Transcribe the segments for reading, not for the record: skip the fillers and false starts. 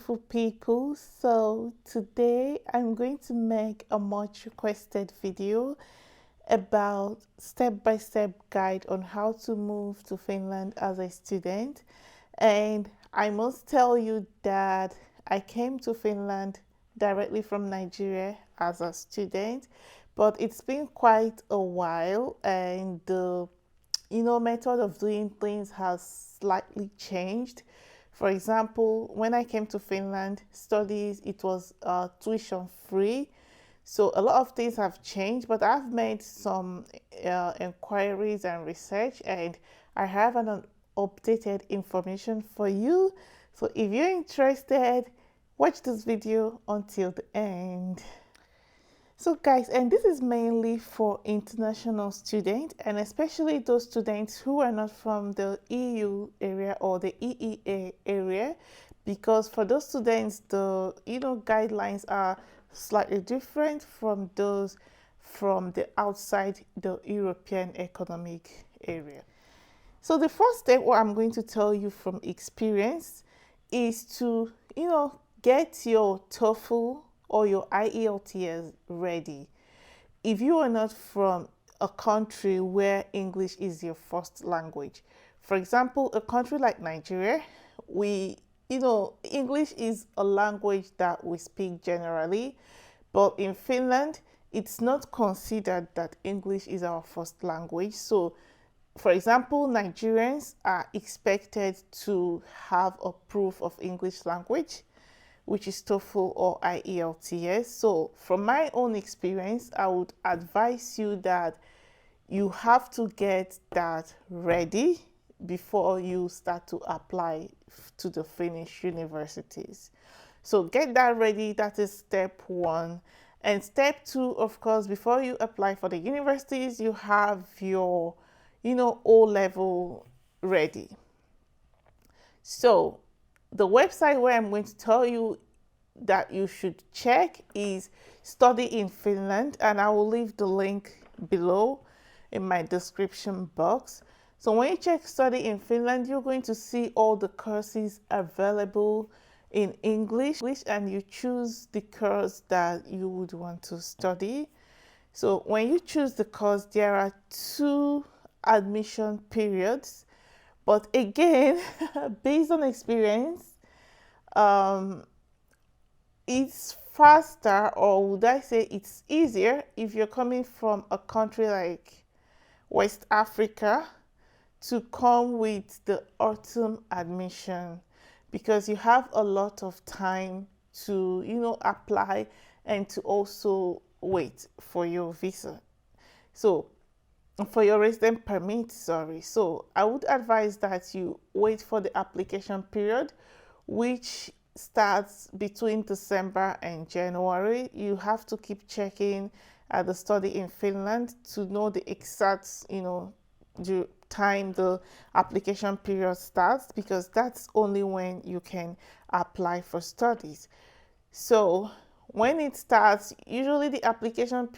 beautiful people. So today I'm going to make a much requested video about step-by-step guide on how to move to Finland as a student. And I must tell you that I came to Finland directly from Nigeria as a student, but it's been quite a while, and the method of doing things has slightly changed. For example, when I came to Finland, studies, it was tuition free. So a lot of things have changed, but I've made some inquiries and research, and I have an updated information for you. So if you're interested, watch this video until the end. So guys, and this is mainly for international students, and especially those students who are not from the EU area or the EEA area, because for those students the guidelines are slightly different from those from the outside the European Economic Area. So the first step, what I'm going to tell you from experience, is to get your TOEFL or your IELTS ready. If you are not from a country where English is your first language, for example, a country like Nigeria, English is a language that we speak generally, but in Finland, it's not considered that English is our first language. So, for example, Nigerians are expected to have a proof of English language, which is TOEFL or IELTS. So from my own experience, I would advise you that you have to get that ready before you start to apply to the Finnish universities. So get that ready. That is step one. And step two, of course, before you apply for the universities, you have your, O-level ready. So the website where I'm going to tell you that you should check is Study in Finland, and I will leave the link below in my description box. So when you check Study in Finland, you're going to see all the courses available in English, and you choose the course that you would want to study. So when you choose the course, there are 2 admission periods. But again, based on experience, it's faster, or would I say it's easier, if you're coming from a country like West Africa to come with the autumn admission, because you have a lot of time to, apply and to also wait for your visa. So for your resident permit, sorry. So I would advise that you wait for the application period, which starts between December and January. You have to keep checking at the Study in Finland to know the exact, the time the application period starts, because that's only when you can apply for studies. So when it starts, usually the application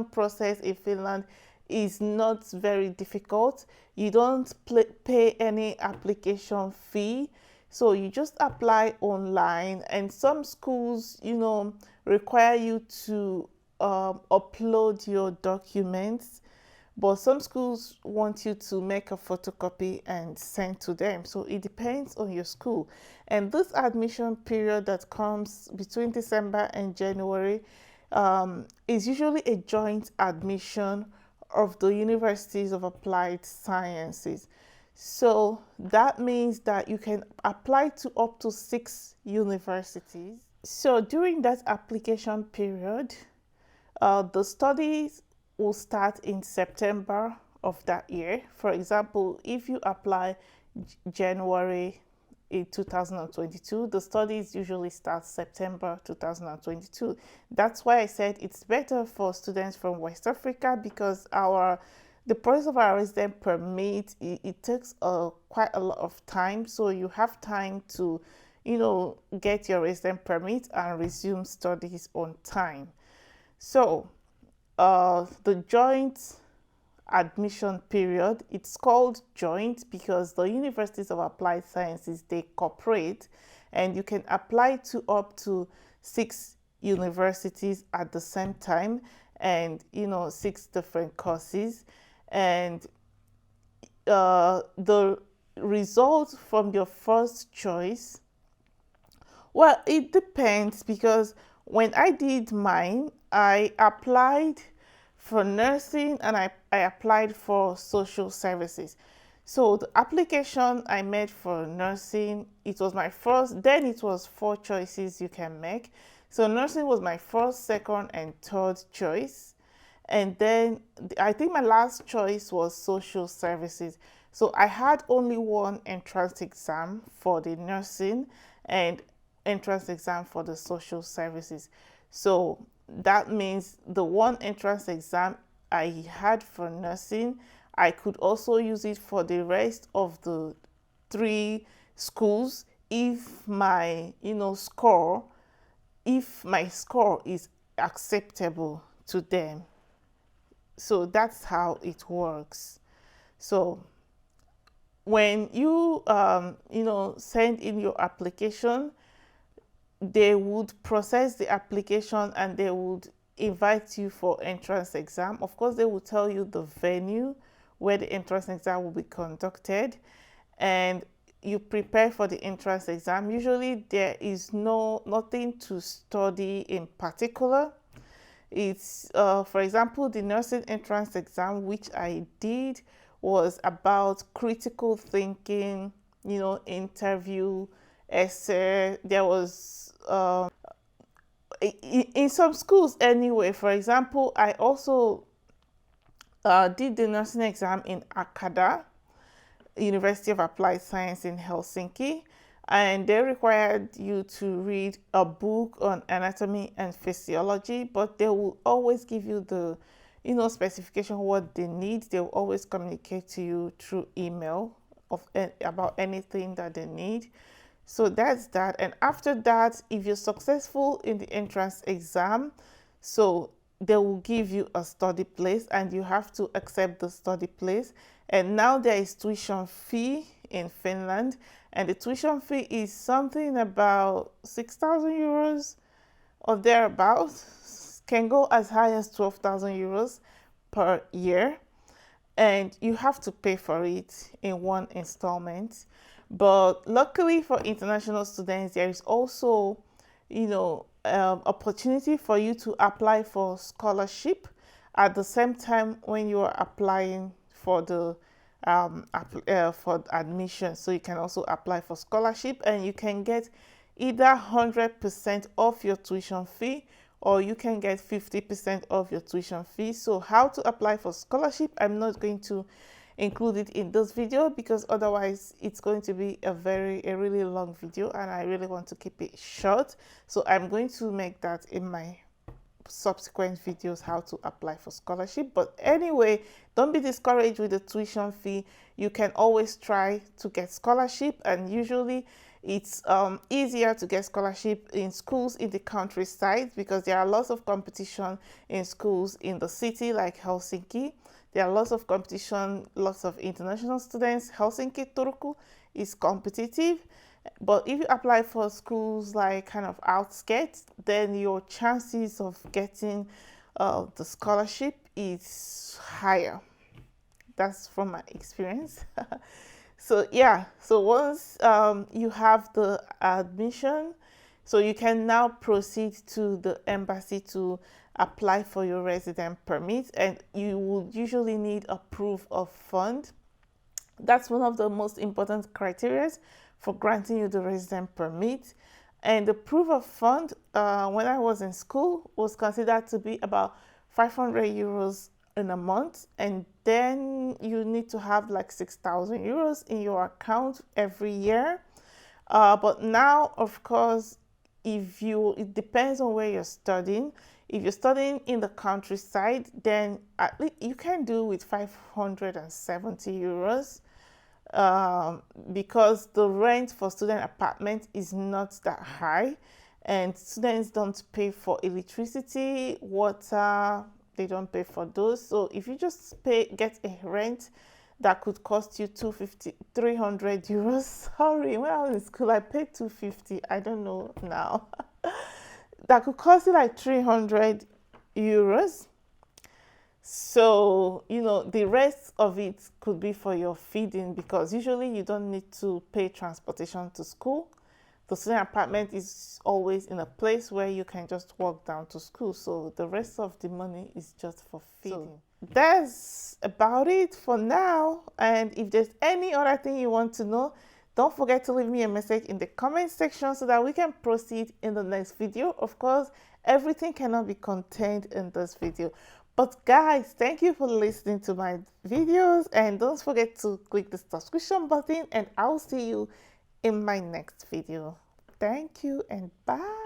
process in Finland is not very difficult. You don't pay any application fee, so you just apply online, and some schools require you to upload your documents, but some schools want you to make a photocopy and send to them. So it depends on your school. And this admission period that comes between December and January is usually a joint admission of the Universities of Applied Sciences. So that means that you can apply to up to 6 universities. So during that application period, the studies will start in September of that year. For example, if you apply January in 2022, the studies usually start September 2022. That's why I said it's better for students from West Africa, because the process of our resident permit, it takes quite a lot of time. So you have time to get your resident permit and resume studies on time. So the joint admission period, it's called joint because the Universities of Applied Sciences, they cooperate, and you can apply to up to 6 universities at the same time, and 6 different courses. And the result from your first choice, well, it depends, because when I did mine, I applied for nursing and I applied for social services. So the application I made for nursing, it was my first, then it was 4 choices you can make. So nursing was my first, second, and third choice. And then I think my last choice was social services. So I had only one entrance exam for the nursing and entrance exam for the social services. So that means the one entrance exam I had for nursing, I could also use it for the rest of the 3 schools if my score, if my score is acceptable to them. So that's how it works. So when you send in your application, they would process the application and they would invite you for entrance exam. Of course, they will tell you the venue where the entrance exam will be conducted, and you prepare for the entrance exam. Usually there is nothing to study in particular. It's for example, the nursing entrance exam, which I did, was about critical thinking, interview, essay. There was in some schools anyway. For example, I also did the nursing exam in Akada, University of Applied Science in Helsinki, and they required you to read a book on anatomy and physiology, but they will always give you the specification what they need. They will always communicate to you through email about anything that they need. So that's that. And after that, if you're successful in the entrance exam, so they will give you a study place and you have to accept the study place. And now there is tuition fee in Finland, and the tuition fee is something about 6,000 euros or thereabouts. Can go as high as 12,000 euros per year, and you have to pay for it in one installment. But luckily for international students, there is also opportunity for you to apply for scholarship at the same time when you are applying for the for admission. So you can also apply for scholarship, and you can get either 100% of your tuition fee, or you can get 50% of your tuition fee. So how to apply for scholarship, I'm not going to include it in this video because otherwise it's going to be a really long video, and I really want to keep it short. So I'm going to make that in my subsequent videos, how to apply for scholarship. But anyway, don't be discouraged with the tuition fee. You can always try to get scholarship, and usually it's easier to get scholarship in schools in the countryside because there are lots of competition in schools in the city like Helsinki. There are lots of competition, lots of international students. Helsinki, Turku is competitive. But if you apply for schools like kind of outskirts, then your chances of getting the scholarship is higher. That's from my experience. So yeah, so once you have the admission, so you can now proceed to the embassy to apply for your resident permit, and you will usually need a proof of fund. That's one of the most important criteria for granting you the resident permit. And the proof of fund, when I was in school, was considered to be about 500 euros in a month, and then you need to have like 6,000 euros in your account every year. But now, of course, it depends on where you're studying. If you're studying in the countryside, then at least you can do with 570 euros. Because the rent for student apartment is not that high, and students don't pay for electricity, water, they don't pay for those. So if you just get a rent that could cost you 250, 300 euros. Sorry, when I was in school, I paid 250. I don't know now. That could cost you like 300 euros. So, the rest of it could be for your feeding, because usually you don't need to pay transportation to school. The student apartment is always in a place where you can just walk down to school. So the rest of the money is just for feeding. So that's about it for now. And if there's any other thing you want to know, don't forget to leave me a message in the comment section so that we can proceed in the next video. Of course, everything cannot be contained in this video. But guys, thank you for listening to my videos, and don't forget to click the subscription button, and I'll see you in my next video. Thank you and bye.